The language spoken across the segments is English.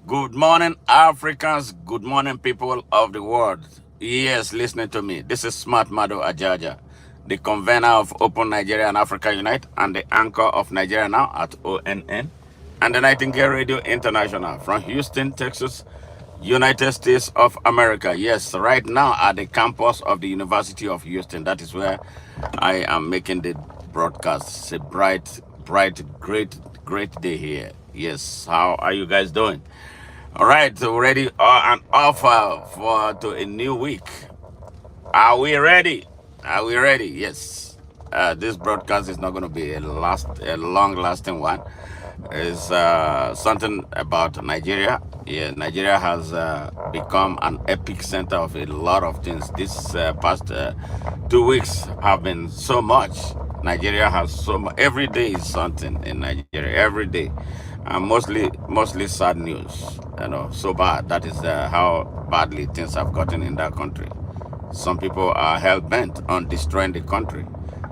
Good morning, Africans. Good morning, people of the world. Yes, listening to me. This is Smart Mado Ajaja, the convener of Open Nigeria and Africa Unite and the anchor of Nigeria Now at ONN and the Nightingale Radio International from Houston, Texas, United States of America. Yes, right now at the campus of the University of Houston. That is where I am making the broadcast. It's a bright, great day here. Yes, how are you guys doing? All right, so ready and offer for to a new week. Are we ready? Are we ready? Yes. This broadcast is not going to be a long-lasting one. It's something about Nigeria. Yeah, Nigeria has become an epic center of a lot of things. This past 2 weeks have been so much. Nigeria has so much. Every day is something in Nigeria. Every day, and mostly sad news. So bad. That is how badly things have gotten in that country. Some people are hell bent on destroying the country,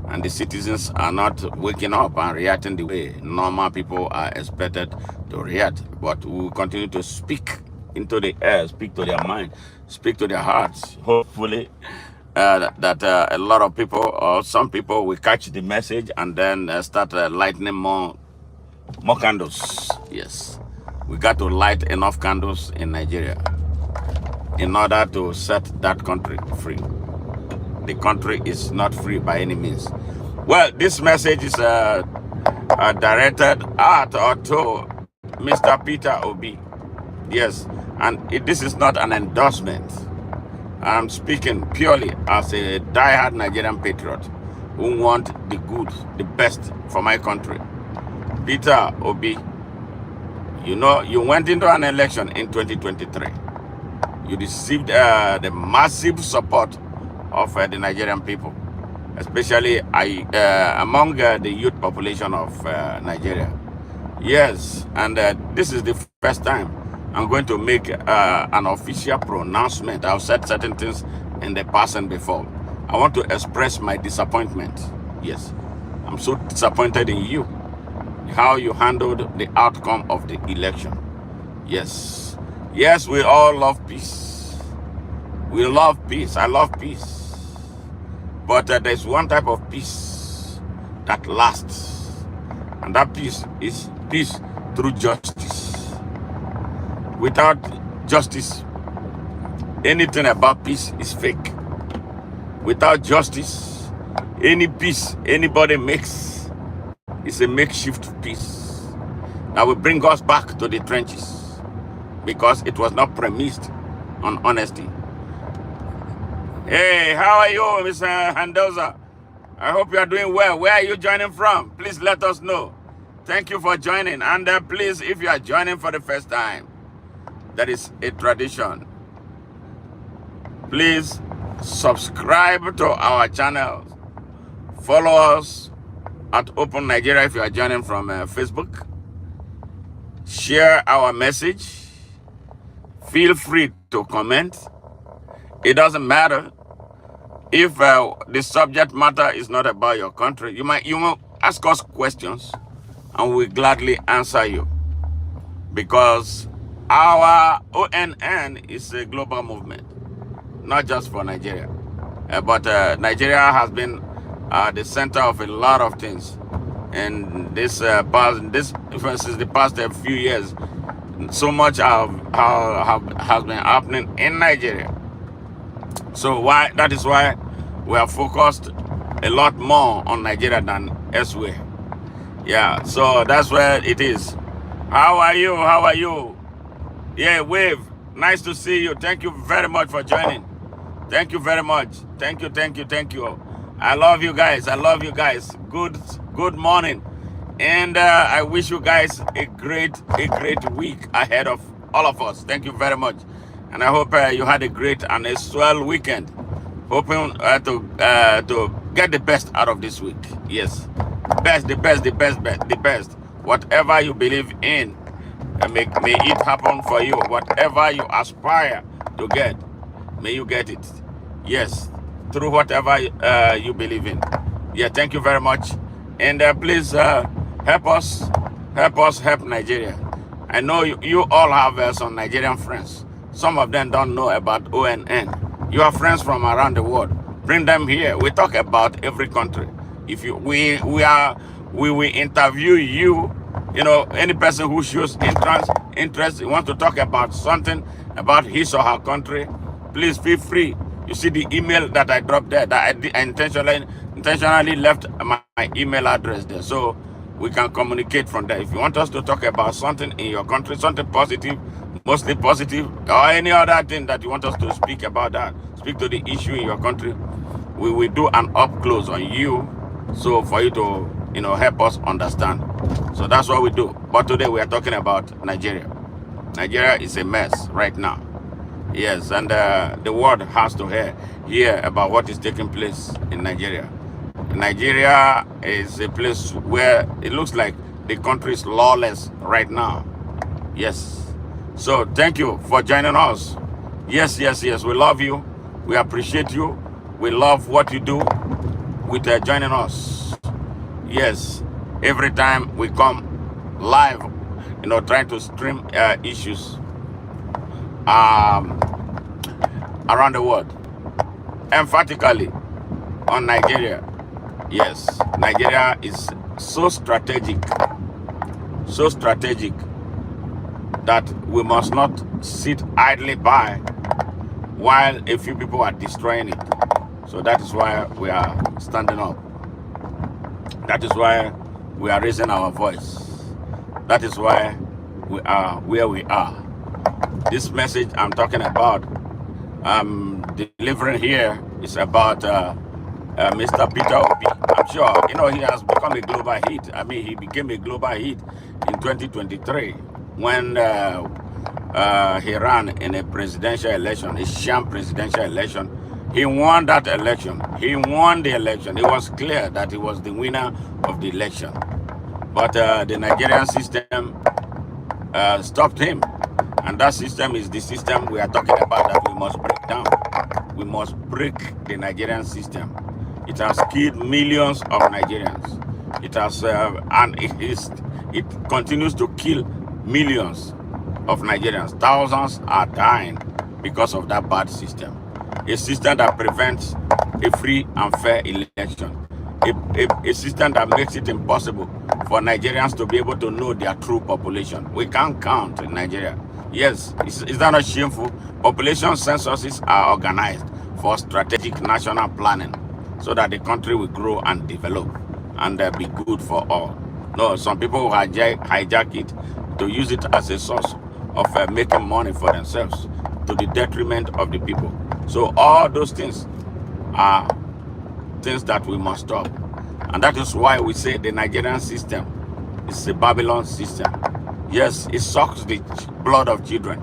and the citizens are not waking up and reacting the way normal people are expected to react. But we will continue to speak into the air, speak to their mind, speak to their hearts. Hopefully, that a lot of people or some people will catch the message and then start lighting more candles. Yes, we got to light enough candles in Nigeria in order to set that country free. The country is not free by any means. Well, this message is directed at or to Mr. Peter Obi. Yes, and this is not an endorsement. I'm speaking purely as a diehard Nigerian patriot who want the good, the best for my country. Peter Obi, you went into an election in 2023. You received the massive support of the Nigerian people, especially among the youth population of Nigeria. Yes, and this is the first time I'm going to make an official pronouncement. I've said certain things in the past and before. I want to express my disappointment. Yes, I'm so disappointed in you, how you handled the outcome of the election. Yes, we all love peace. We love peace. I love peace. But there's one type of peace that lasts. And that peace is peace through justice. Without justice, anything about peace is fake. Without justice, any peace anybody makes is a makeshift peace that will bring us back to the trenches because it was not premised on honesty. Hey, how are you, Mr. Handoza? I hope you are doing well. Where are you joining from? Please let us know. Thank you for joining. And please, if you are joining for the first time, that is a tradition. Please subscribe to our channel. Follow us at Open Nigeria if you are joining from Facebook. Share our message. Feel free to comment. It doesn't matter if the subject matter is not about your country. You might ask us questions and we'll gladly answer you, because our ONN is a global movement, not just for Nigeria. But Nigeria has been the center of a lot of things. And this since the past few years, so much has been happening in Nigeria. So that is why we are focused a lot more on Nigeria than elsewhere. Yeah, so that's where it is. How are you? How are you? Yeah, Wave. Nice to see you. Thank you very much for joining. Thank you very much. Thank you. I love you guys. Good morning. And I wish you guys a great week ahead of all of us. Thank you very much. And I hope you had a great and a swell weekend. Hoping to get the best out of this week. Yes. The best. Whatever you believe in, may it happen for you. Whatever you aspire to get, may you get it. Yes. Through whatever you believe in. Yeah, thank you very much. And please help us help Nigeria. I know you all have some Nigerian friends. Some of them don't know about ONN. You have friends from around the world. Bring them here. We talk about every country. If you we will interview you. You know, any person who shows interest, you want to talk about something about his or her country, please feel free. You see the email that I dropped there, that I intentionally left my email address there, so we can communicate from there. If you want us to talk about something in your country, something positive, mostly positive, or any other thing that you want us to speak about, that speak to the issue in your country, we will do an up close on you, so for you to help us understand. So that's what we do. But today we are talking about Nigeria. Nigeria is a mess right now. Yes, and the world has to hear about what is taking place in Nigeria. Nigeria is a place where it looks like the country is lawless right now. Yes. So thank you for joining us. Yes. We love you. We appreciate you. We love what you do with joining us. Yes. Every time we come live, trying to stream issues around the world, emphatically on Nigeria. Yes, Nigeria is so strategic that we must not sit idly by while a few people are destroying it. So that is why we are standing up. That is why we are raising our voice. That is why we are where we are. This message I'm talking about, delivering here, is about Mr. Peter Obi. I'm sure, he has become a global hit. I mean, he became a global hit in 2023 when he ran in a presidential election, a sham presidential election. He won that election. He won the election. It was clear that he was the winner of the election. But the Nigerian system stopped him. And that system is the system we are talking about that we must break down. We must break the Nigerian system. It has killed millions of Nigerians. It has, and it continues to kill millions of Nigerians. Thousands are dying because of that bad system. A system that prevents a free and fair election. A system that makes it impossible for Nigerians to be able to know their true population. We can't count in Nigeria. Yes, is that not shameful? Population censuses are organized for strategic national planning so that the country will grow and develop and be good for all. No, some people hijack it to use it as a source of making money for themselves to the detriment of the people. So all those things are things that we must stop. And that is why we say the Nigerian system is a Babylon system. Yes, it sucks the blood of children.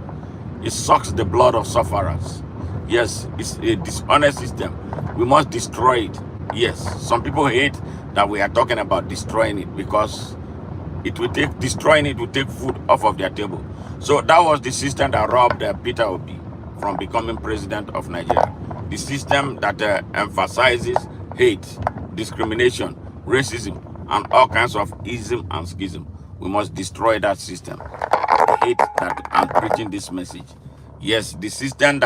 It sucks the blood of sufferers. Yes, it's a dishonest system. We must destroy it. Yes, some people hate that we are talking about destroying it because destroying it will take food off of their table. So that was the system that robbed Peter Obi from becoming president of Nigeria. The system that emphasizes hate, discrimination, racism, and all kinds of ism and schism. We must destroy that system. I hate that I'm preaching this message. Yes, the system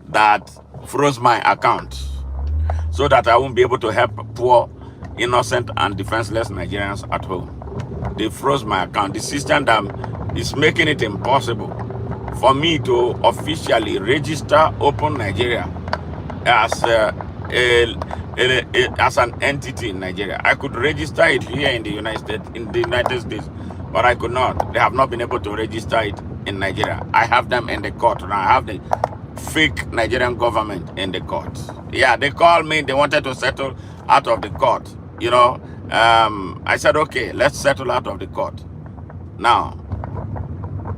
that froze my account so that I won't be able to help poor, innocent, and defenseless Nigerians at home. They froze my account. The system that is making it impossible for me to officially register Open Nigeria as an entity in Nigeria. I could register it here in the United States, but I could not. They have not been able to register it in Nigeria. I have them in the court. Now I have the fake Nigerian government in the court. Yeah, they called me. They wanted to settle out of the court. I said, okay, let's settle out of the court. Now,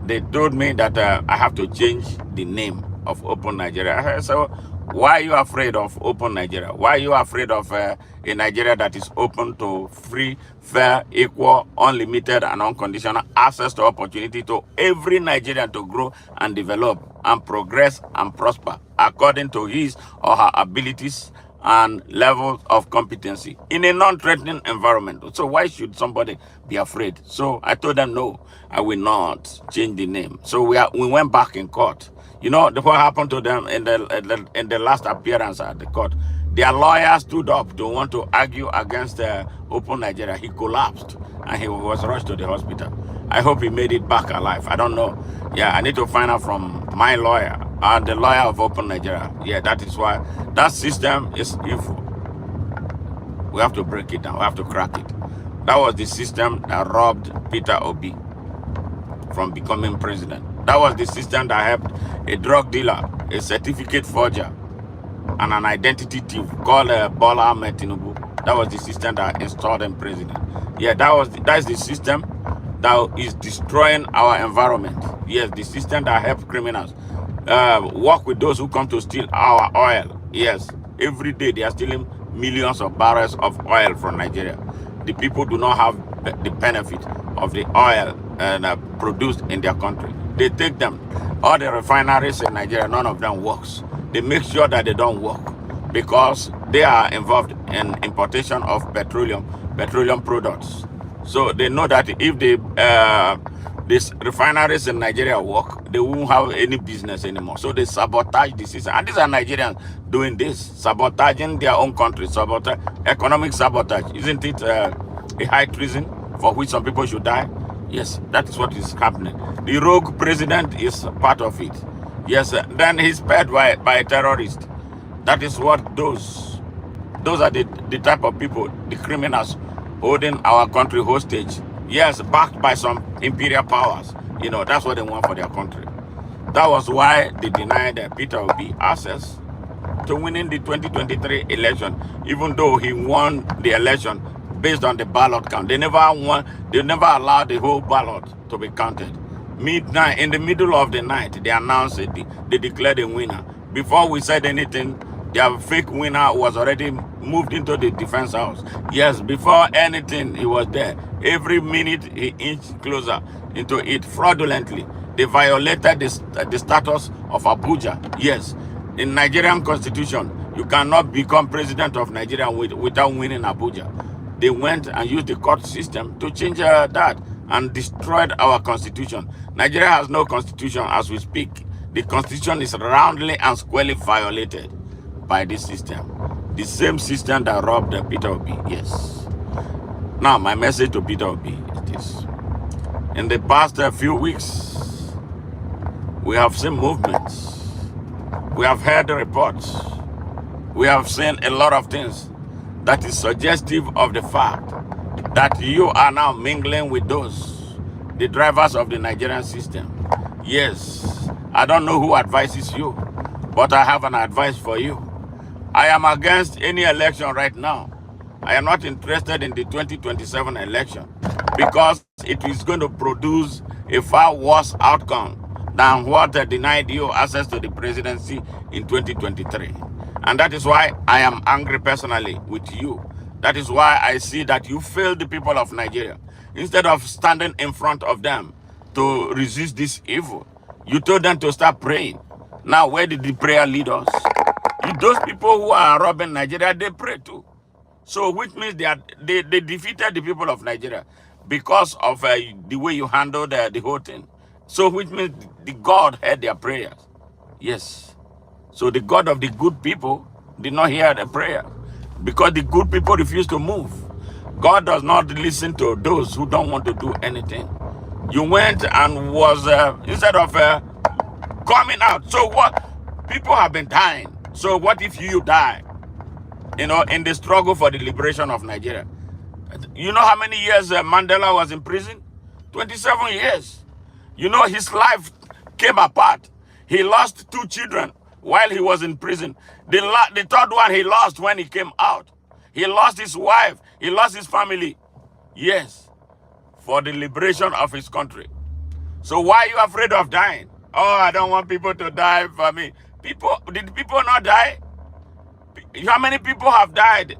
they told me that I have to change the name of Open Nigeria. I said, why are you afraid of Open Nigeria? Why are you afraid of a Nigeria that is open to free, fair, equal, unlimited, and unconditional access to opportunity to every Nigerian to grow and develop and progress and prosper according to his or her abilities and levels of competency in a non-threatening environment. So why should somebody be afraid? So I told them, no, I will not change the name. So we went back in court. You know what happened to them in the last appearance at the court? Their lawyer stood up to want to argue against Open Nigeria. He collapsed and he was rushed to the hospital. I hope he made it back alive. I don't know. Yeah, I need to find out from my lawyer and the lawyer of Open Nigeria. Yeah, that is why that system is evil. We have to break it down. We have to crack it. That was the system that robbed Peter Obi from becoming president. That was the system that helped a drug dealer, a certificate forger, and an identity thief called Bola Ahmed Tinubu. That was the system that installed him president. Yeah, that's the system that is destroying our environment. Yes, the system that helps criminals work with those who come to steal our oil. Yes, every day they are stealing millions of barrels of oil from Nigeria. The people do not have the benefit of the oil produced in their country. They take them. All the refineries in Nigeria, none of them works. They make sure that they don't work because they are involved in importation of petroleum products. So they know that if these refineries in Nigeria work, they won't have any business anymore. So they sabotage the system. And these are Nigerians doing this, sabotaging their own country, economic sabotage. Isn't it a high treason for which some people should die? Yes, that is what is happening. The rogue president is part of it. Yes, then he's paid by a terrorist. That is what those are the type of people, the criminals holding our country hostage. Yes, backed by some imperial powers. You know, that's what they want for their country. That was why they denied Peter Obi access to winning the 2023 election, even though he won the election based on the ballot count. They never allowed the whole ballot to be counted. Midnight, in the middle of the night, they announced it. They declared a winner. Before we said anything, their fake winner was already moved into the defense house. Yes, before anything, he was there. Every minute, he inched closer into it fraudulently. They violated the status of Abuja. Yes, in Nigerian constitution, you cannot become president of Nigeria without winning Abuja. They went and used the court system to change that and destroyed our constitution. Nigeria has no constitution as we speak. The constitution is roundly and squarely violated by this system. The same system that robbed Peter Obi. Yes. Now, my message to Peter Obi is this. In the past few weeks, we have seen movements. We have heard reports. We have seen a lot of things that is suggestive of the fact that you are now mingling with the drivers of the Nigerian system. Yes, I don't know who advises you, but I have an advice for you. I am against any election right now. I am not interested in the 2027 election because it is going to produce a far worse outcome than what denied you access to the presidency in 2023. And that is why I am angry personally with you. That is why I see that you failed the people of Nigeria. Instead of standing in front of them to resist this evil, you told them to start praying. Now, where did the prayer lead us? Those people who are robbing Nigeria, they pray too. So, which means they defeated the people of Nigeria because of the way you handled the whole thing. So, which means the God heard their prayers. Yes. So, the God of the good people did not hear the prayer because the good people refused to move. God does not listen to those who don't want to do anything. You went and was, instead of coming out. So, what? People have been dying. So, what if you die? You know, in the struggle for the liberation of Nigeria. You know how many years Mandela was in prison? 27 years. You know, his life came apart. He lost 2 children while he was in prison. The third one he lost when he came out. He lost his wife. He lost his family. Yes, for the liberation of his country. So why are you afraid of dying? Oh, I don't want people to die for me. Did people not die? How many people have died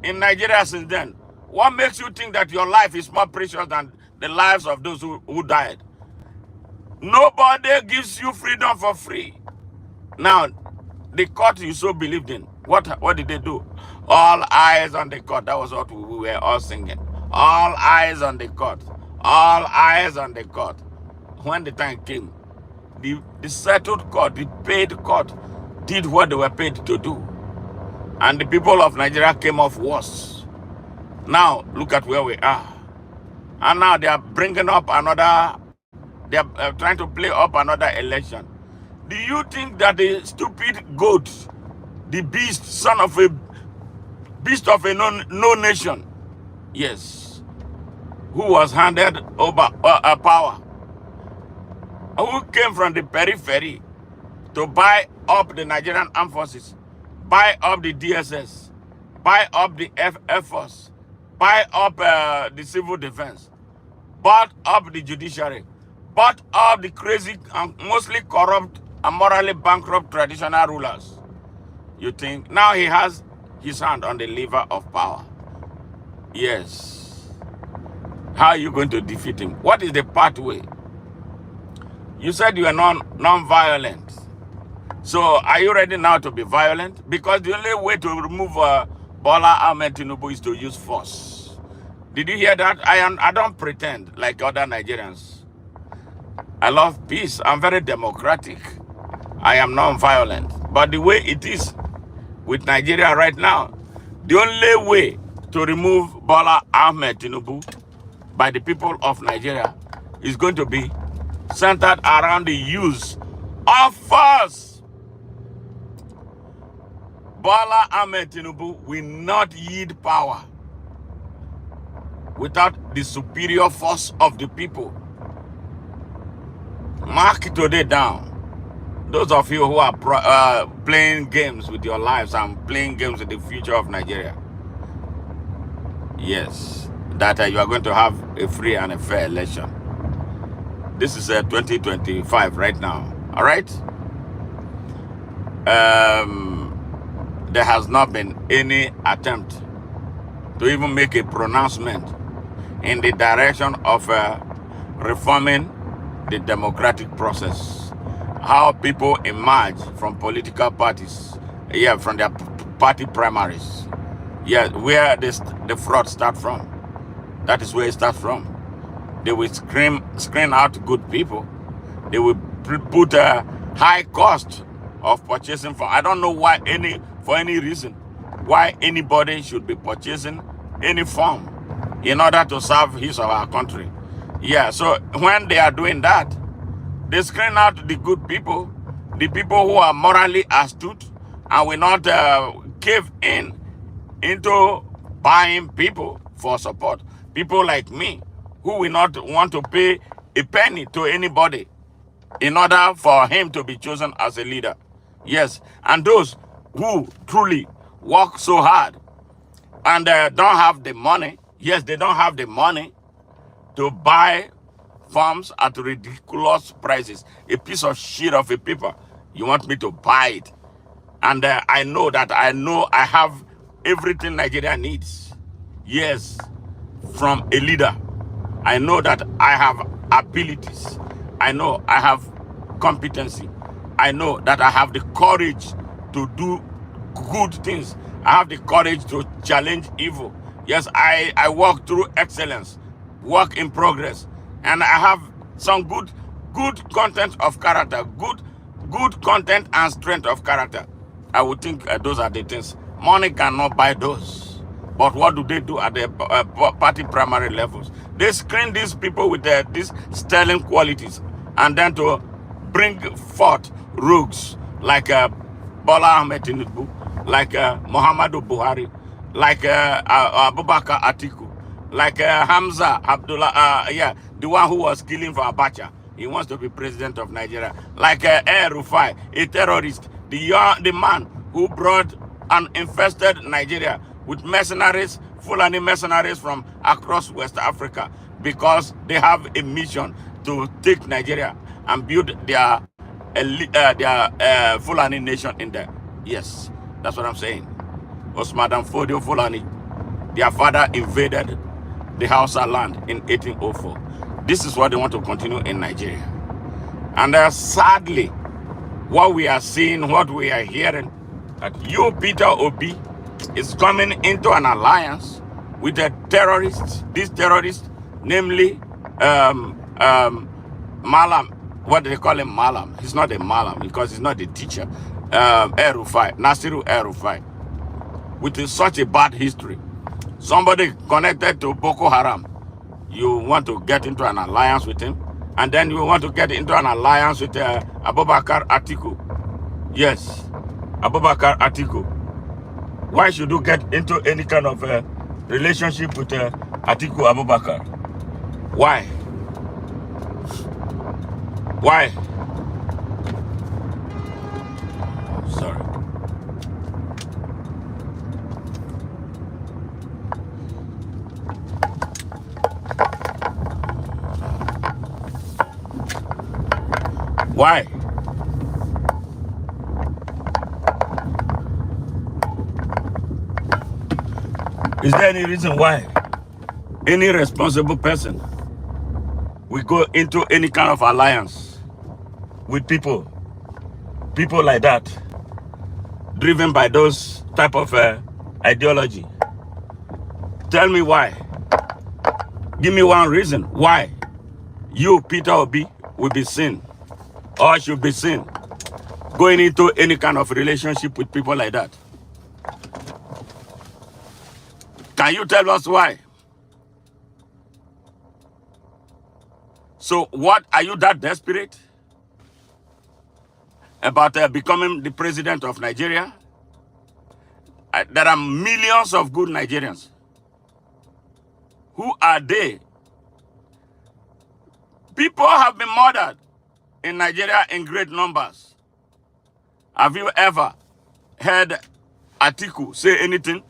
in Nigeria since then? What makes you think that your life is more precious than the lives of those who died? Nobody gives you freedom for free. Now, the court you so believed in, what did they do? All eyes on the court. That was what we were all singing. All eyes on the court. All eyes on the court. When the time came, the settled court, the paid court, did what they were paid to do. And the people of Nigeria came off worse. Now, look at where we are. And now they are bringing up another, they are trying to play up another election. Do you think that the stupid goat, the beast, son of a beast of a no nation, yes, who was handed over power, who came from the periphery to buy up the Nigerian armed forces, buy up the DSS, buy up the Air Force, buy up the civil defense, bought up the judiciary, bought up the crazy and mostly corrupt and morally bankrupt traditional rulers. You think now he has his hand on the lever of power? Yes. How are you going to defeat him? What is the pathway? You said you are non-violent. So are you ready now to be violent? Because the only way to remove Bola Ahmed Tinubu is to use force. Did you hear that? I don't pretend like other Nigerians. I love peace. I'm very democratic. I am non-violent. But the way it is with Nigeria right now, the only way to remove Bola Ahmed Tinubu by the people of Nigeria is going to be centered around the use of force. Bola Ahmed Tinubu will not yield power without the superior force of the people. Mark today down. Those of you who are playing games with your lives and playing games with the future of Nigeria, yes, that you are going to have a free and a fair election. This is 2025 right now, all right? There has not been any attempt to even make a pronouncement in the direction of reforming the democratic process. How people emerge from political parties, from their party primaries. Where the fraud start from. That is where it starts from. They will screen out good people. They will put a high cost of purchasing for. I don't know why for any reason why anybody should be purchasing any form in order to serve his or our country. So when they are doing that, they screen out the good people, the people who are morally astute and will not cave into buying people for support. People like me who will not want to pay a penny to anybody in order for him to be chosen as a leader. Yes, and those who truly work so hard and don't have the money, they don't have the money to buy farms at ridiculous prices. A piece of shit of a paper, you want me to buy it. And I know I have everything Nigeria needs. Yes, from a leader. I know that I have abilities. I know I have competency. I know that I have the courage to do good things. I have the courage to challenge evil. Yes, I walk through excellence, work in progress. And I have some good content of character, good content and strength of character. I would think those are the things. Money cannot buy those. But what do they do at the party primary levels? They screen these people with these sterling qualities and then to bring forth rogues like Bola Ahmed Tinubu, like Muhammadu Buhari, like Abubakar Atiku, like Hamza Abdullah, the one who was killing for Abacha. He wants to be president of Nigeria. Like Air Rufai, a terrorist, the man who brought and infested Nigeria with mercenaries, Fulani mercenaries from across West Africa, because they have a mission to take Nigeria and build their Fulani nation in there. Yes, that's what I'm saying. Osman and Fodio Fulani, their father invaded the Hausa land in 1804. This is what they want to continue in Nigeria. And sadly, what we are seeing, what we are hearing, that you, Peter Obi, is coming into an alliance with the terrorists, these terrorists, namely Malam. What do they call him? Malam. He's not a Malam because he's not a teacher. El-Rufai, Nasiru El-Rufai, with such a bad history. Somebody connected to Boko Haram. You want to get into an alliance with him, and then you want to get into an alliance with Abubakar Atiku. Yes, Abubakar Atiku. Why should you get into any kind of relationship with Atiku Abubakar? Why? Why? Sorry. Why? Is there any reason why any responsible person will go into any kind of alliance with people like that, driven by those type of ideology? Tell me why. Give me one reason why you, Peter Obi, will be seen or should be seen going into any kind of relationship with people like that. Can you tell us why? So what, are you that desperate about becoming the president of Nigeria? There are millions of good Nigerians. Who are they? People have been murdered in Nigeria in great numbers. Have you ever heard Atiku say anything?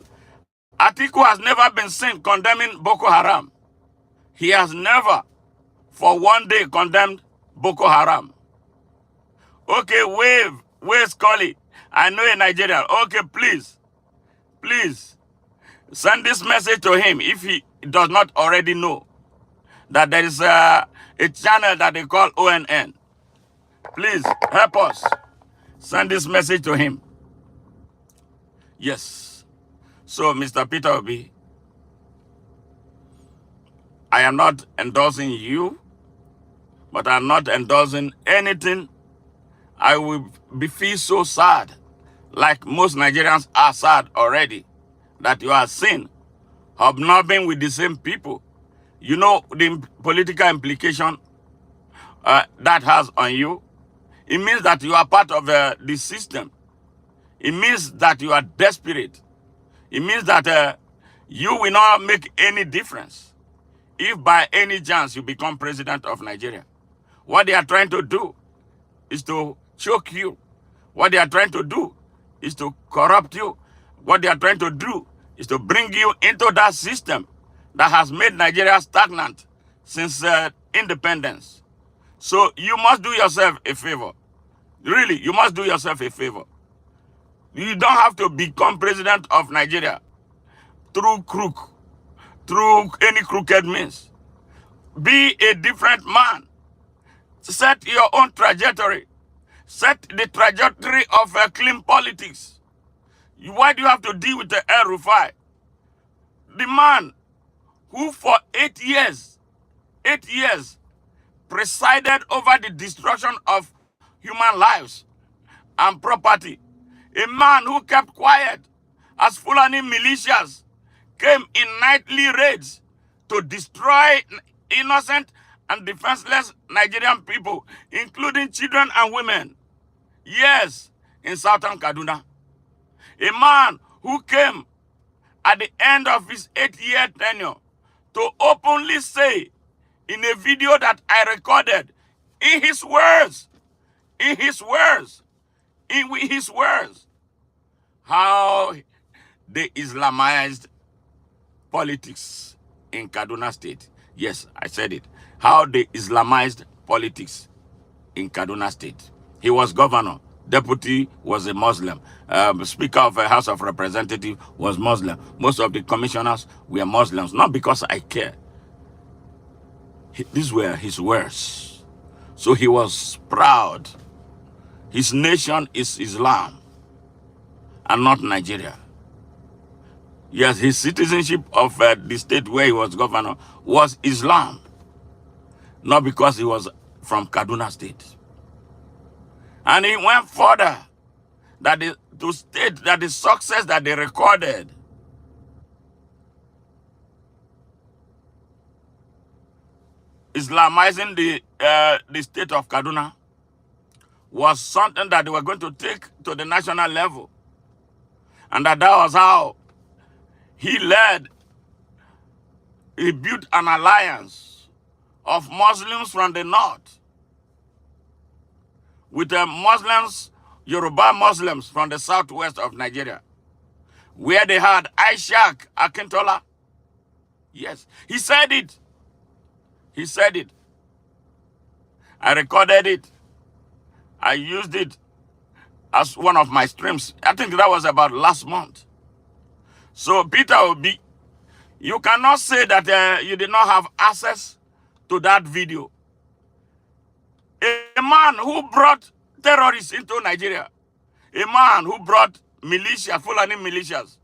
Atiku has never been seen condemning Boko Haram. He has never for one day condemned Boko Haram. Okay, wave Scully. I know a Nigerian. Okay, please send this message to him if he does not already know that there is a channel that they call ONN. Please help us. Send this message to him. Yes. So, Mr. Peter Obi, I am not endorsing you, but I'm not endorsing anything. I will feel so sad, like most Nigerians are sad already, that you are seen hobnobbing with the same people. You know the political implication that has on you. It means that you are part of the system. It means that you are desperate. It means that you will not make any difference if by any chance you become president of Nigeria. What they are trying to do is to choke you. What they are trying to do is to corrupt you. What they are trying to do is to bring you into that system that has made Nigeria stagnant since independence. So you must do yourself a favor. Really, you must do yourself a favor. You don't have to become president of Nigeria through any crooked means. Be a different man. Set your own trajectory. Set the trajectory of clean politics. Why do you have to deal with the El-Rufai? The man who for 8 years, presided over the destruction of human lives and property. A man who kept quiet as Fulani militias came in nightly raids to destroy innocent and defenseless Nigerian people, including children and women. Yes, in southern Kaduna. A man who came at the end of his 8-year tenure to openly say in a video that I recorded, in his words, how they Islamized politics in Kaduna State. Yes, I said it. How they Islamized politics in Kaduna State. He was governor. Deputy was a Muslim. Speaker of the House of Representatives was Muslim. Most of the commissioners were Muslims. Not because I care. These were his words. So he was proud. His nation is Islam and not Nigeria. Yes, his citizenship of the state where he was governor was Islam, not because he was from Kaduna State. And he went further to state that the success that they recorded Islamizing the state of Kaduna was something that they were going to take to the national level. And that was how he built an alliance of Muslims from the north with the Yoruba Muslims from the southwest of Nigeria, where they had Ishaq Akintola. Yes, he said it. He said it. I recorded it. I used it as one of my streams. I think that was about last month. So Peter Obi, you cannot say that you did not have access to that video. A man who brought terrorists into Nigeria, a man who brought militia, Fulani militias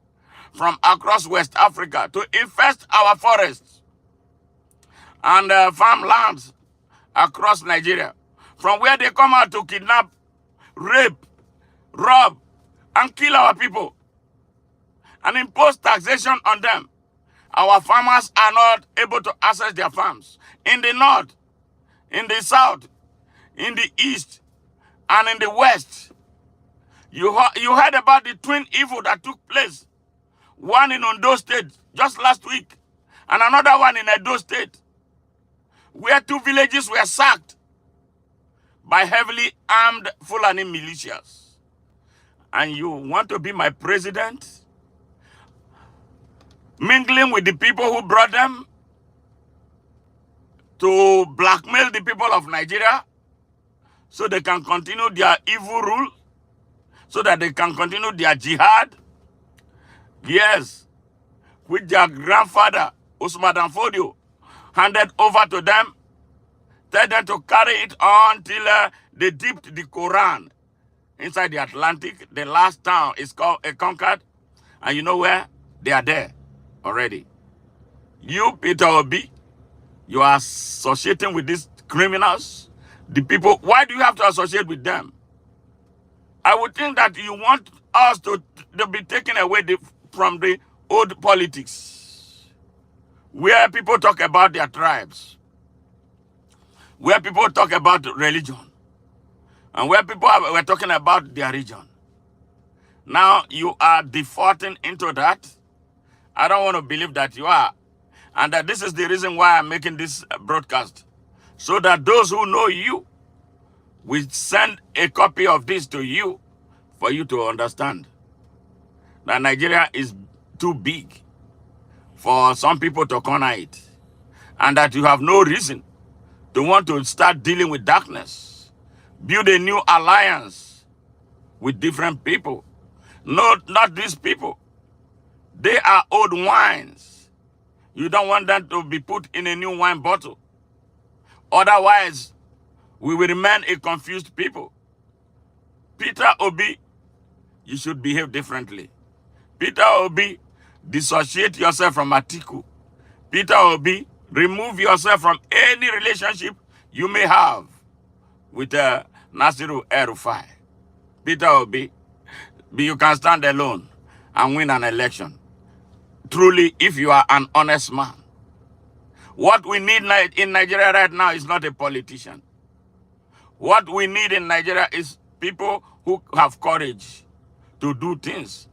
from across West Africa to infest our forests and farmlands across Nigeria, from where they come out to kidnap, rape, rob, and kill our people, and impose taxation on them. Our farmers are not able to access their farms. In the north, in the south, in the east, and in the west, you heard about the twin evil that took place. One in Ondo State just last week, and another one in Edo State, where 2 villages were sacked by heavily armed Fulani militias. And you want to be my president? Mingling with the people who brought them to blackmail the people of Nigeria so they can continue their evil rule, so that they can continue their jihad? Yes, which their grandfather, Usman Dan Fodio, handed over to them, tell them to carry it on till they dipped the Quran inside the Atlantic. The last town is called conquered, and you know where? They are there already. You, Peter Obi, you are associating with these criminals, the people. Why do you have to associate with them? I would think that you want us to be taken away from the old politics, where people talk about their tribes, where people talk about religion, and where people were talking about their region. Now you are defaulting into that. I don't want to believe that you are. And that this is the reason why I'm making this broadcast, so that those who know you will send a copy of this to you for you to understand that Nigeria is too big for some people to corner it, and that you have no reason to want to start dealing with darkness. Build a new alliance with different people. No, not these people. They are old wines. You don't want them to be put in a new wine bottle. Otherwise, we will remain a confused people. Peter Obi, you should behave differently. Peter Obi, dissociate yourself from Atiku. Peter Obi, remove yourself from any relationship you may have with Nasiru El-Rufai. Peter Obi, you can stand alone and win an election. Truly, if you are an honest man. What we need in Nigeria right now is not a politician. What we need in Nigeria is people who have courage to do things,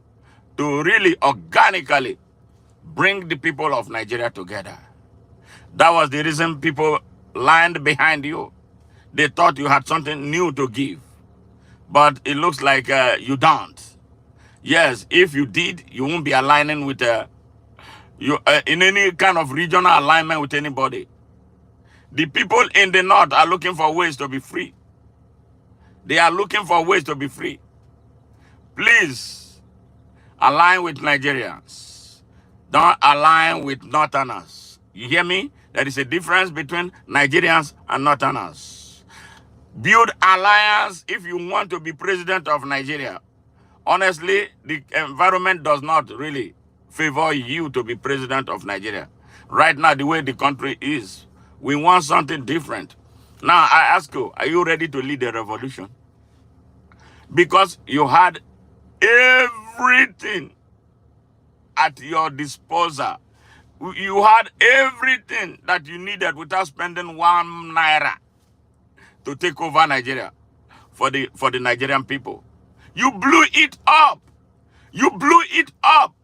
to really organically bring the people of Nigeria together. That was the reason people lined behind you. They thought you had something new to give. But it looks like you don't. Yes, if you did, you won't be aligning with in any kind of regional alignment with anybody. The people in the north are looking for ways to be free. They are looking for ways to be free. Please, align with Nigerians. Don't align with Northerners. You hear me? There is a difference between Nigerians and Northerners. Build alliance if you want to be president of Nigeria. Honestly, the environment does not really favor you to be president of Nigeria. Right now, the way the country is, we want something different. Now, I ask you, are you ready to lead a revolution? Because you had everything at your disposal. You had everything that you needed without spending 1 naira to take over Nigeria for the Nigerian people. You blew it up. You blew it up.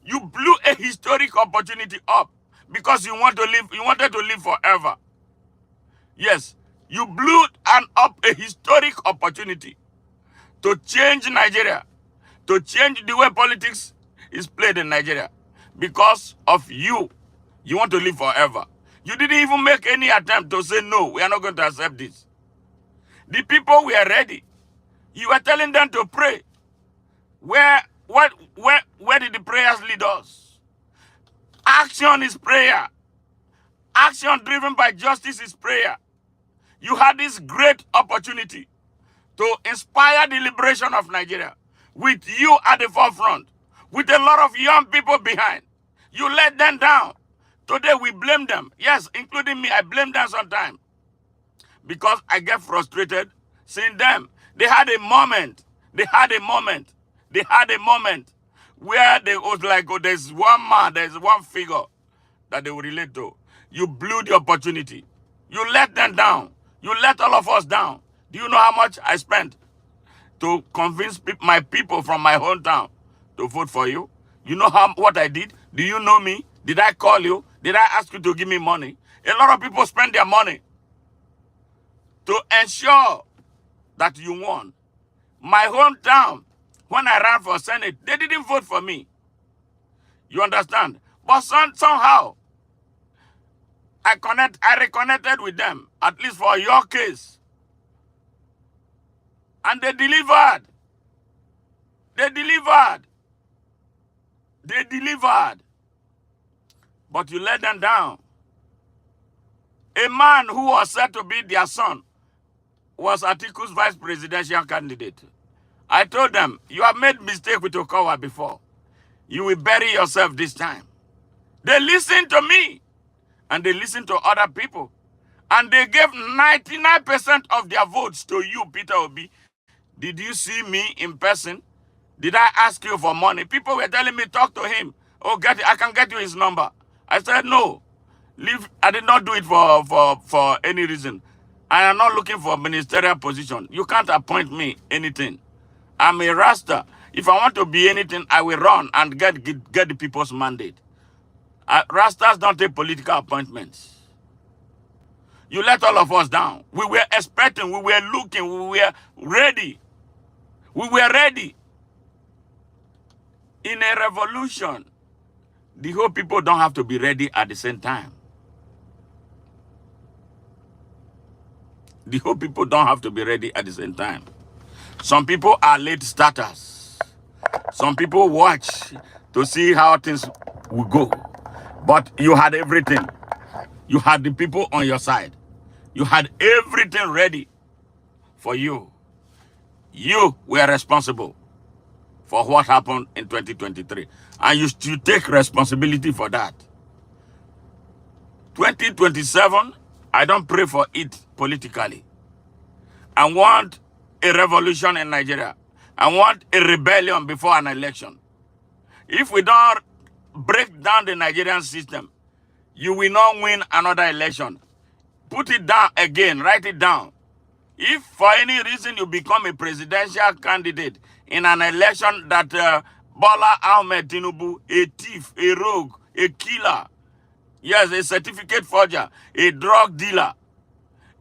You blew a historic opportunity up because you wanted to live forever. Yes, you blew up a historic opportunity to change Nigeria, to change the way politics is played in Nigeria. Because of you, you want to live forever. You didn't even make any attempt to say, no, we are not going to accept this. The people were ready. You were telling them to pray. Where did the prayers lead us? Action is prayer. Action driven by justice is prayer. You had this great opportunity to inspire the liberation of Nigeria with you at the forefront, with a lot of young people behind. You let them down. Today we blame them. Yes, including me, I blame them sometimes because I get frustrated seeing them. They had a moment. They had a moment where they was like, oh, there's one man, there's one figure that they will relate to. You blew the opportunity. You let them down. You let all of us down. Do you know how much I spent to convince my people from my hometown to vote for you? You know what I did? Do you know me? Did I call you? Did I ask you to give me money? A lot of people spend their money to ensure that you won. My hometown, when I ran for Senate, they didn't vote for me. You understand? But somehow, I reconnected with them, at least for your case. And they delivered. They delivered. They delivered. But you let them down. A man who was said to be their son was Atiku's vice presidential candidate. I told them, you have made mistake with Okowa before. You will bury yourself this time. They listened to me. And they listened to other people. And they gave 99% of their votes to you, Peter Obi. Did you see me in person? Did I ask you for money? People were telling me, talk to him. Oh, I can get you his number. I said, no. Leave. I did not do it for any reason. I am not looking for a ministerial position. You can't appoint me anything. I'm a Rasta. If I want to be anything, I will run and get the people's mandate. Rastas don't take political appointments. You let all of us down. We were expecting, we were looking, we were ready. We were ready. In a revolution, the whole people don't have to be ready at the same time. The whole people don't have to be ready at the same time. Some people are late starters. Some people watch to see how things will go. But you had everything. You had the people on your side. You had everything ready for you. You were responsible for what happened in 2023. And you take responsibility for that. 2027, I don't pray for it politically. I want a revolution in Nigeria. I want a rebellion before an election. If we don't break down the Nigerian system, you will not win another election. Put it down again, write it down. If for any reason you become a presidential candidate in an election that Bola Ahmed Tinubu, a thief, a rogue, a killer, yes, a certificate forger, a drug dealer,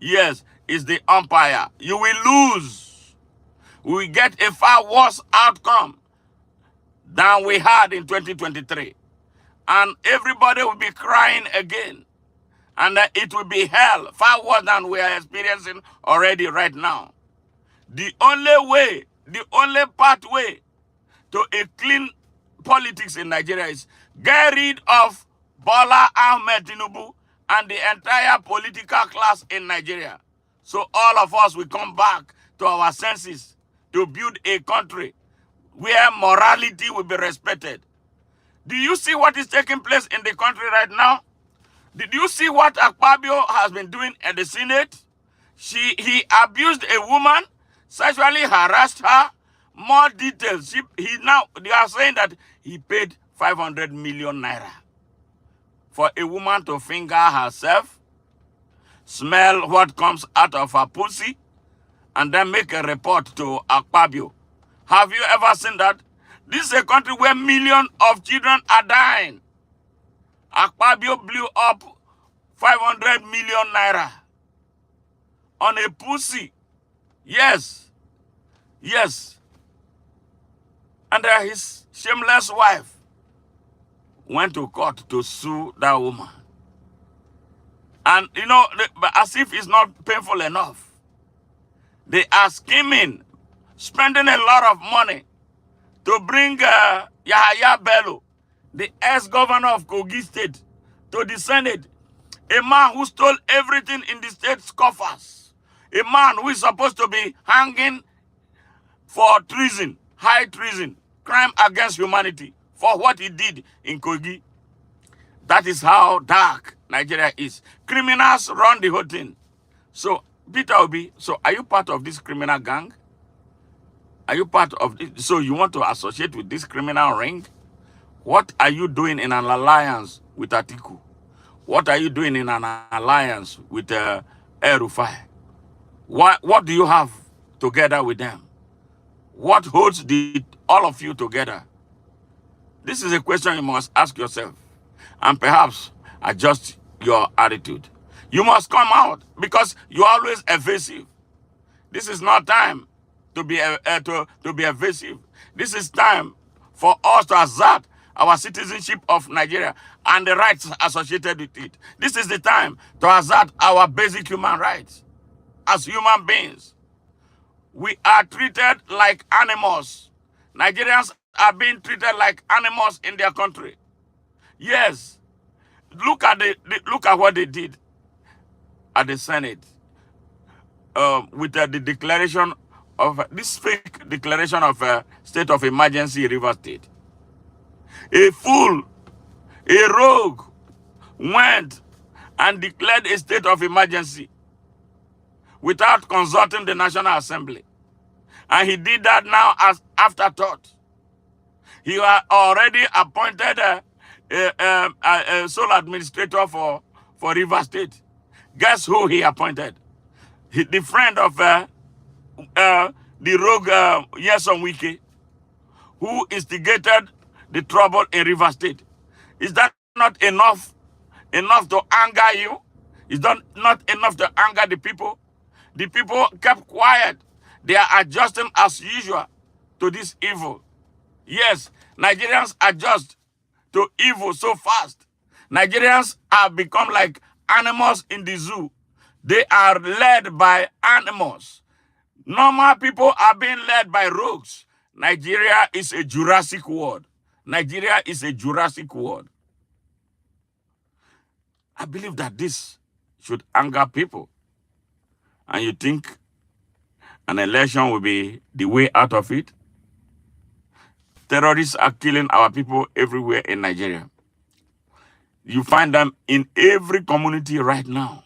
yes, is the umpire, you will lose. We will get a far worse outcome than we had in 2023. And everybody will be crying again. And it will be hell, far worse than we are experiencing already right now. The only way, the only pathway to a clean politics in Nigeria is get rid of Bola Ahmed Tinubu and the entire political class in Nigeria. So all of us will come back to our senses to build a country where morality will be respected. Do you see what is taking place in the country right now? Did you see what Akpabio has been doing at the Senate? He abused a woman, sexually harassed her. More details. They are saying that he paid 500 million naira for a woman to finger herself, smell what comes out of her pussy, and then make a report to Akpabio. Have you ever seen that? This is a country where millions of children are dying. Akpabio blew up 500 million naira on a pussy. Yes. Yes. And his shameless wife went to court to sue that woman. And, as if it's not painful enough, they are scheming, spending a lot of money to bring Yahaya Bello, the ex-governor of Kogi State, to the Senate. A man who stole everything in the state's coffers. A man who is supposed to be hanging for treason, high treason, crime against humanity, for what he did in Kogi. That is how dark Nigeria is. Criminals run the whole thing. So, Peter Obi, so are you part of this criminal gang? Are you part of this? So you want to associate with this criminal ring? What are you doing in an alliance with Atiku? What are you doing in an alliance with Rufai? What do you have together with them? What holds all of you together? This is a question you must ask yourself, and perhaps adjust your attitude. You must come out because you're always evasive. This is not time to be evasive. This is time for us to assert our citizenship of Nigeria and the rights associated with it. This is the time to assert our basic human rights as human beings. We are treated like animals. Nigerians are being treated like animals in their country. Yes. Look at what they did at the Senate with the declaration of this fake declaration of a state of emergency in River State. A fool, a rogue, went and declared a state of emergency without consulting the National Assembly. And he did that now as afterthought. He had already appointed a sole administrator for River State. Guess who he appointed? The friend of the rogue Yeson Wike, who instigated the trouble in River State. Is that not enough to anger you? Is that not enough to anger the people? The people kept quiet. They are adjusting as usual to this evil. Yes, Nigerians adjust to evil so fast. Nigerians have become like animals in the zoo. They are led by animals. Normal people are being led by rogues. Nigeria is a Jurassic world. Nigeria is a Jurassic world. I believe that this should anger people. And you think an election will be the way out of it? Terrorists are killing our people everywhere in Nigeria. You find them in every community right now,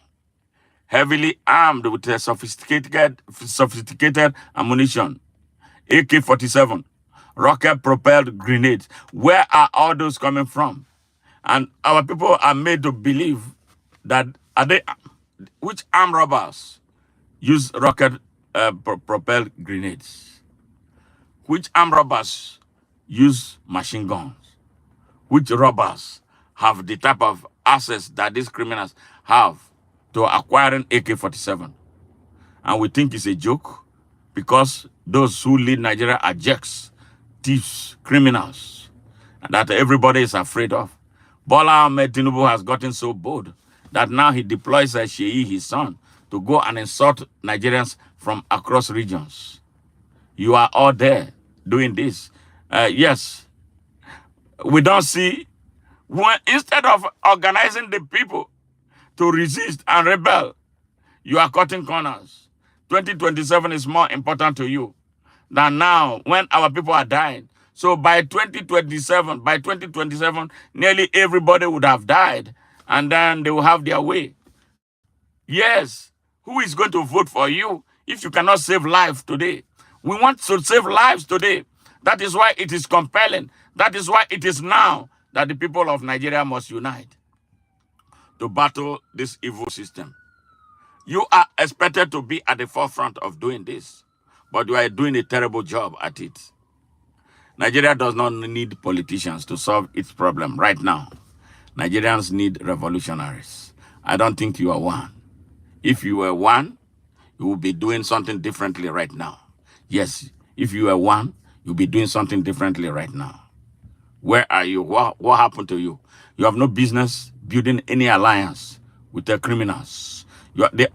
heavily armed with a sophisticated ammunition, AK-47, rocket-propelled grenades. Where are all those coming from? And our people are made to believe that which armed robbers use rocket-propelled grenades? Which armed robbers use machine guns? Which robbers have the type of access that these criminals have to acquiring AK-47? And we think it's a joke because those who lead Nigeria are jerks, thieves, criminals, and that everybody is afraid of. Bola Ahmed Tinubu has gotten so bold that now he deploys Sheyi, his son, to go and insult Nigerians from across regions. You are all there doing this. Yes, we don't see, instead of organizing the people to resist and rebel, You are cutting corners. 2027 is more important to you than now when our people are dying. So by 2027, nearly everybody would have died, and then they will have their way. Yes, who is going to vote for you if you cannot save life today? We want to save lives today. That is why it is compelling. That is why it is now that the people of Nigeria must unite to battle this evil system. You are expected to be at the forefront of doing this, but you are doing a terrible job at it. Nigeria does not need politicians to solve its problem right now. Nigerians need revolutionaries. I don't think you are one. If you were one, you will be doing something differently right now. Yes, if you were one, you'll be doing something differently right now. Where are you? What happened to you? You have no business building any alliance with the criminals.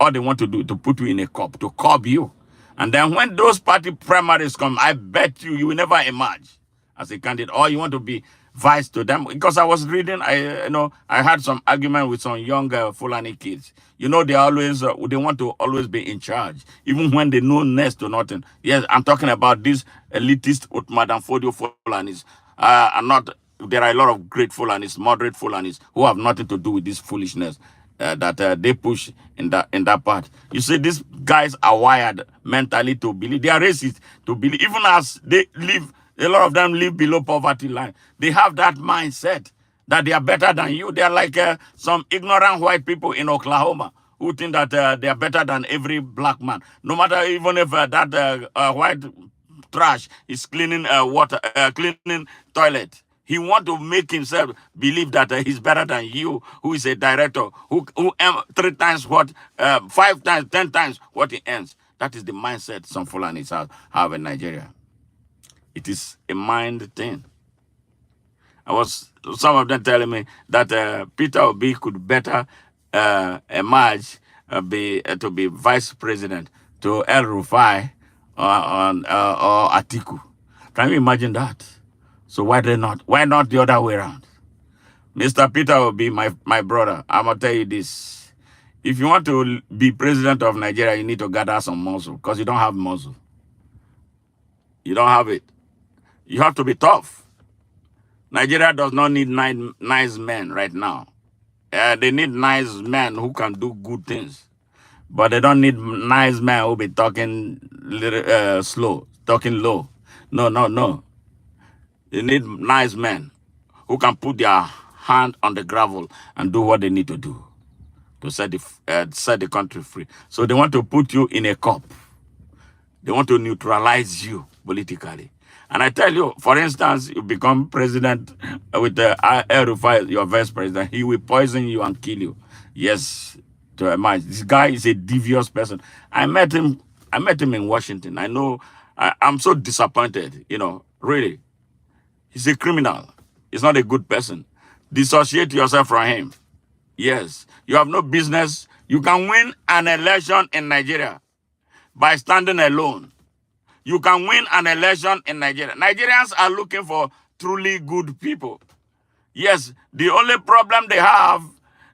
All they want to do is to put you in a cup, to curb you. And then when those party primaries come, I bet you will never emerge as a candidate, or you want to be vice to them. Because I was reading, I had some argument with some younger Fulani kids. They always they want to always be in charge, even when they know next to nothing. Yes, I'm talking about these elitist Madam Fodio Fulanis. There are a lot of great Fulanis, moderate Fulanis, who have nothing to do with this foolishness that they push in that part. You see, these guys are wired mentally to believe. They are racist to believe, even as they live. A lot of them live below poverty line. They have that mindset that they are better than you. They are like some ignorant white people in Oklahoma who think that they are better than every black man. No matter even if that white trash is cleaning water, cleaning toilet. He want to make himself believe that he's better than you, who is a director, who 3 times what, 5 times, 10 times what he earns. That is the mindset some Fulanis have in Nigeria. It is a mind thing. Some of them telling me that Peter Obi could better emerge to be vice president to El Rufai or Atiku. Can you imagine that? So why not? Why not the other way around? Mr. Peter Obi, my brother, I'm gonna tell you this. If you want to be president of Nigeria, you need to gather some muscle, because you don't have muscle. You don't have it. You have to be tough. Nigeria does not need nice men right now. They need nice men who can do good things. But they don't need nice men who be talking slow, talking low. No. They need nice men who can put their hand on the gravel and do what they need to do to set the country free. So they want to put you in a cup. They want to neutralize you politically. And I tell you, for instance, you become president with the El Rufai, your vice president, he will poison you and kill you. Yes, to emerge. This guy is a devious person. I met him in Washington. I know, I'm so disappointed, really. He's a criminal. He's not a good person. Dissociate yourself from him. Yes, you have no business. You can win an election in Nigeria by standing alone. You can win an election in Nigeria. Nigerians are looking for truly good people. Yes, the only problem they have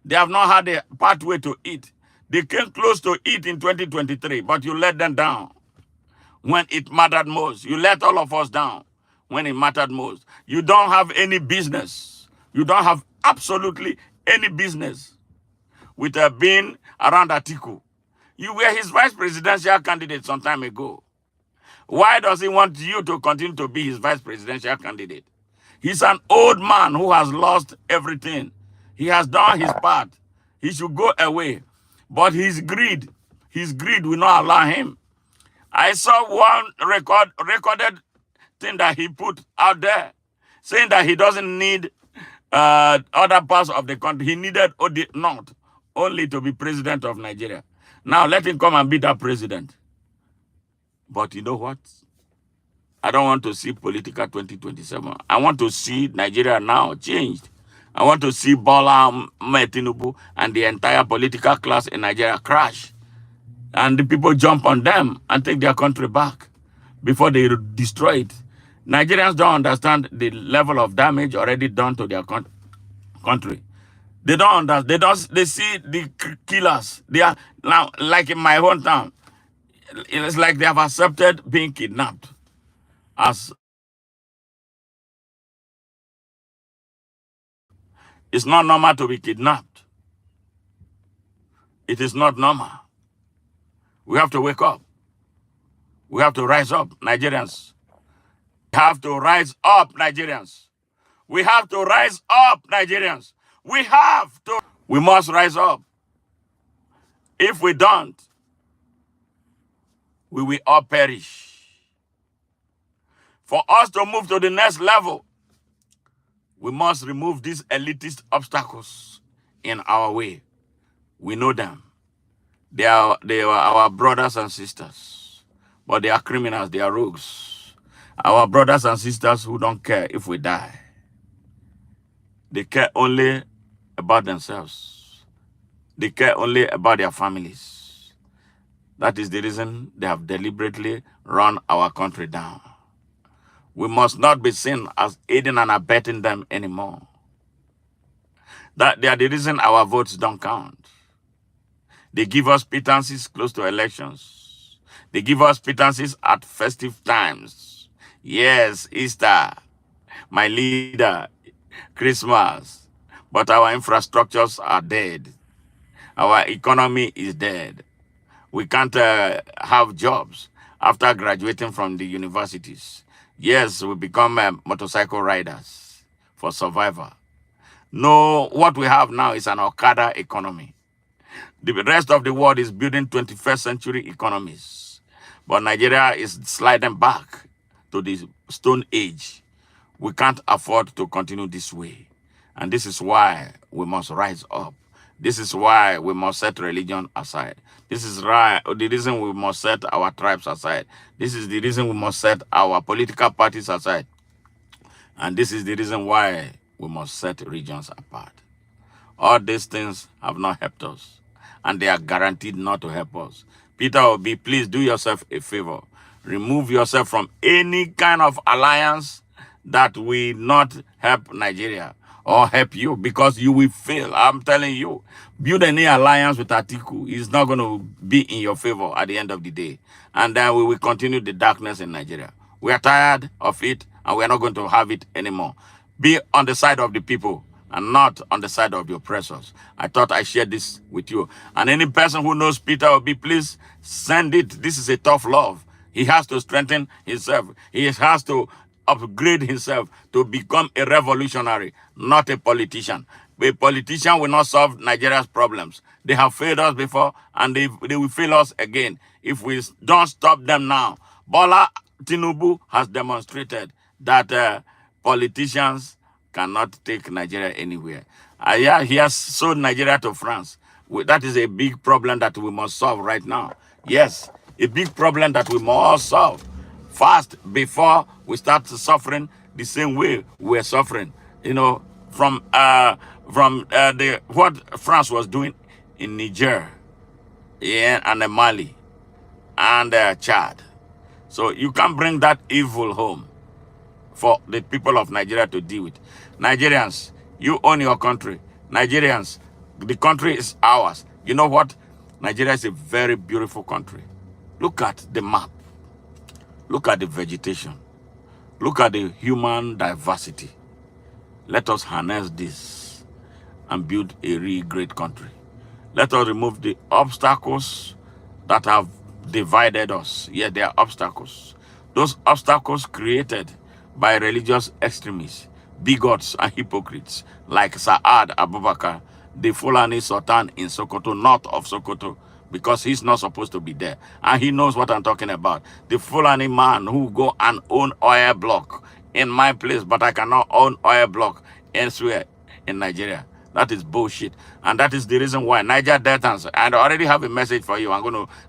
not had a pathway to it. They came close to it in 2023, but you let them down when it mattered most. You let all of us down when it mattered most. You don't have any business. You don't have absolutely any business with being around Atiku. You were his vice presidential candidate some time ago. Why does he want you to continue to be his vice presidential candidate? He's an old man who has lost everything. He has done his part. He should go away. But his greed will not allow him. I saw one recorded thing that he put out there, saying that he doesn't need other parts of the country. He needed the North only to be president of Nigeria. Now let him come and be that president. But you know what? I don't want to see political 2027. I want to see Nigeria now changed. I want to see Bola Tinubu and the entire political class in Nigeria crash. And the people jump on them and take their country back before they destroy it. Nigerians don't understand the level of damage already done to their country. They don't understand. They see the killers. They are now, like in my hometown, it's like they have accepted being kidnapped as it's not normal to be kidnapped. It is not normal. We have to wake up. We have to rise up, Nigerians. We have to rise up, Nigerians. We have to rise up, Nigerians. We have to. We must rise up. If we don't, we will all perish. For us to move to the next level, we must remove these elitist obstacles in our way. We know them. They are our brothers and sisters, but they are criminals, they are rogues. Our brothers and sisters who don't care if we die. They care only about themselves. They care only about their families. That is the reason they have deliberately run our country down. We must not be seen as aiding and abetting them anymore. That they are the reason our votes don't count. They give us pittances close to elections. They give us pittances at festive times. Yes, Easter, my leader, Christmas. But our infrastructures are dead. Our economy is dead. We can't have jobs after graduating from the universities. Yes, we become motorcycle riders for survival. No, what we have now is an Okada economy. The rest of the world is building 21st century economies. But Nigeria is sliding back to the Stone Age. We can't afford to continue this way. And this is why we must rise up. This is why we must set religion aside. This is the reason we must set our tribes aside. This is the reason we must set our political parties aside. And this is the reason why we must set regions apart. All these things have not helped us, and they are guaranteed not to help us. Peter Obi, please do yourself a favor. Remove yourself from any kind of alliance that will not help Nigeria or help you, because you will fail. I'm telling you, build any alliance with Atiku is not going to be in your favor at the end of the day. And then we will continue the darkness in Nigeria. We are tired of it, and we are not going to have it anymore. Be on the side of the people and not on the side of the oppressors. I thought I shared this with you. And any person who knows Peter Obi, please send it. This is a tough love. He has to strengthen himself. He has to upgrade himself to become a revolutionary, not a politician. A politician will not solve Nigeria's problems. They have failed us before, and they will fail us again if we don't stop them now. Bola Tinubu has demonstrated that politicians cannot take Nigeria anywhere. Yeah, he has sold Nigeria to France. That is a big problem that we must solve right now. Yes, a big problem that we must solve fast before we start suffering the same way we're suffering. You know, from what France was doing in Niger, yeah, and Mali, and Chad. So you can't bring that evil home for the people of Nigeria to deal with. Nigerians, you own your country. Nigerians, the country is ours. You know what? Nigeria is a very beautiful country. Look at the map. Look at the vegetation. Look at the human diversity. Let us harness this and build a really great country. Let us remove the obstacles that have divided us. Yeah, they are obstacles. Those obstacles created by religious extremists, bigots, and hypocrites like Saad Abubakar, the Fulani Sultan in Sokoto, north of Sokoto, because he's not supposed to be there. And he knows what I'm talking about. The Fulani man who go and own oil block in my place, but I cannot own oil block elsewhere in Nigeria. That is bullshit. And that is the reason why Niger Deltans, and I already have a message for you.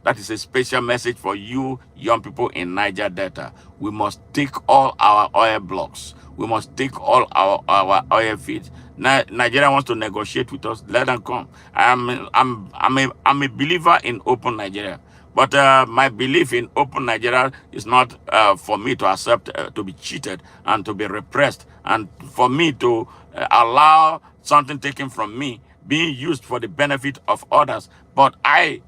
That is a special message for you young people in Niger Delta. We must take all our oil blocks. We must take all our oil fields. Nigeria wants to negotiate with us. Let them come. I'm a believer in open Nigeria. But my belief in open Nigeria is not for me to accept to be cheated and to be repressed, and for me to allow something taken from me being used for the benefit of others. But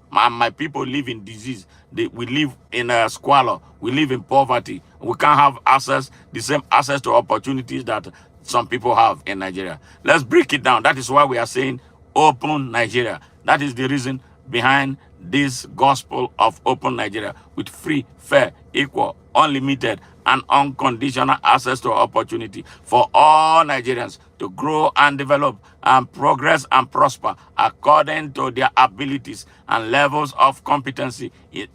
my people live in disease. We live in a squalor. We live in poverty. We can't have access, the same access to opportunities that some people have in Nigeria. Let's break it down. That is why we are saying open Nigeria. That is the reason behind this gospel of open Nigeria with free, fair, equal, unlimited, and unconditional access to opportunity for all Nigerians to grow and develop and progress and prosper according to their abilities and levels of competency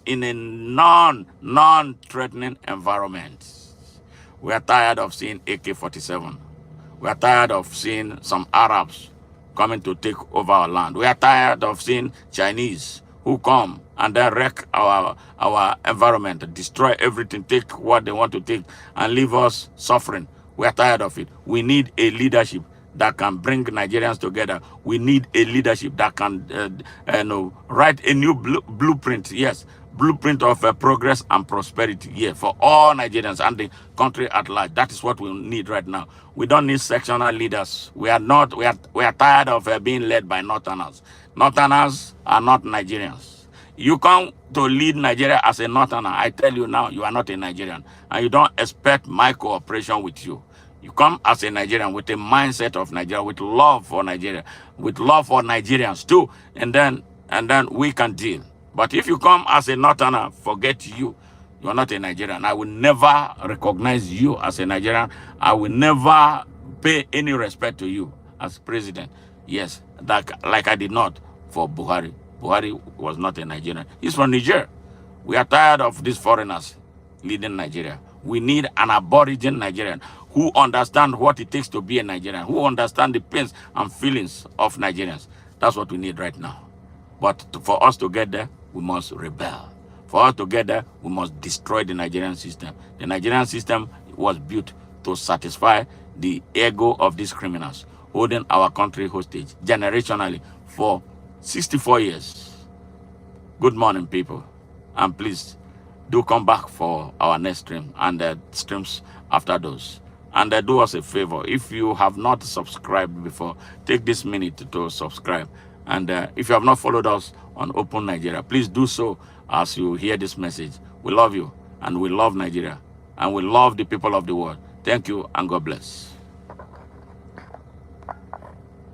in a non-threatening environment. We are tired of seeing AK-47. We are tired of seeing some Arabs coming to take over our land. We are tired of seeing Chinese who come and then wreck our environment, destroy everything, take what they want to take, and leave us suffering. We are tired of it. We need a leadership that can bring Nigerians together. We need a leadership that can write a new blueprint, yes, blueprint of progress and prosperity, yeah, for all Nigerians and the country at large. That is what we need right now. We don't need sectional leaders. We are tired of being led by Northerners. Northerners are not Nigerians. You come to lead Nigeria as a Northerner, I tell you now, you are not a Nigerian, and you don't expect my cooperation with you. You come as a Nigerian with a mindset of Nigeria, with love for Nigeria, with love for Nigerians too, and then we can deal. But if you come as a Northerner, forget you. You are not a Nigerian. I will never recognize you as a Nigerian. I will never pay any respect to you as president. Yes, like I did not for Buhari. Buhari was not a Nigerian. He's from Niger. We are tired of these foreigners leading Nigeria. We need an aborigine Nigerian who understands what it takes to be a Nigerian, who understands the pains and feelings of Nigerians. That's what we need right now. But for us to get there, we must rebel. For us to get there, we must destroy the Nigerian system. The Nigerian system was built to satisfy the ego of these criminals, holding our country hostage generationally for 64 years. Good morning, people. And please do come back for our next stream and streams after those. And do us a favor. If you have not subscribed before, take this minute to subscribe. And if you have not followed us on Open Nigeria, please do so as you hear this message. We love you, and we love Nigeria, and we love the people of the world. Thank you, and God bless.